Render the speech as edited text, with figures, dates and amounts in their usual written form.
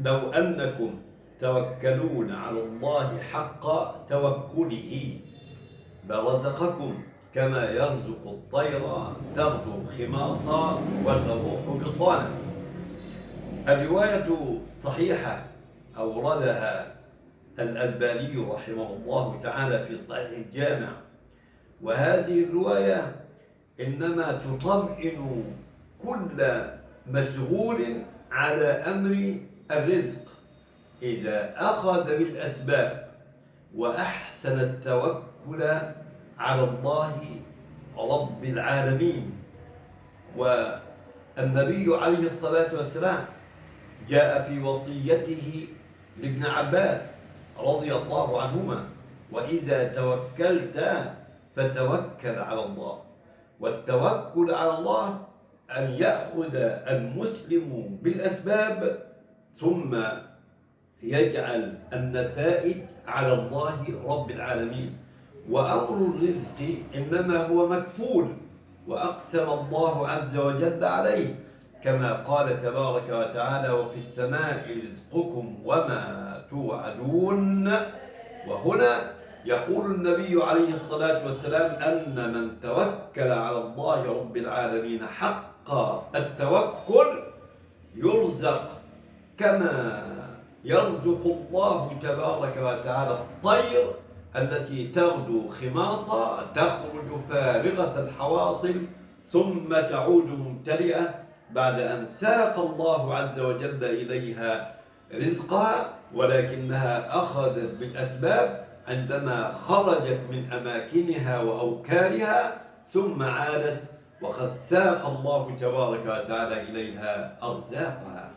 لو أنكم توكلون على الله حق توكله لرزقكم كما يرزق الطير تغدو خماصا وتروح بطانا. الرواية صحيحة أوردها الألباني رحمه الله تعالى في صحيح الجامع، وهذه الرواية إنما تطمئن كل مشغول على أمر الرزق إذا أخذ بالأسباب وأحسن التوكل على الله رب العالمين. والنبي عليه الصلاة والسلام جاء في وصيته لابن عباس رضي الله عنهما: وإذا توكلت فتوكل على الله. والتوكل على الله أن يأخذ المسلم بالأسباب ثم يجعل النتائج على الله رب العالمين. وأمر الرزق إنما هو مكفول، وأقسم الله عز وجل عليه كما قال تبارك وتعالى: وفي السماء رزقكم وما توعدون. وهنا يقول النبي عليه الصلاة والسلام أن من توكل على الله رب العالمين حق التوكل يرزق كما يرزق الله تبارك وتعالى الطير التي تغدو خماصا تخرج فارغة الحواصل ثم تعود ممتلئة بعد أن ساق الله عز وجل إليها رزقها، ولكنها أخذت بالأسباب عندما خرجت من أماكنها وأوكارها ثم عادت وقد ساق الله تبارك وتعالى إليها أرزاقها.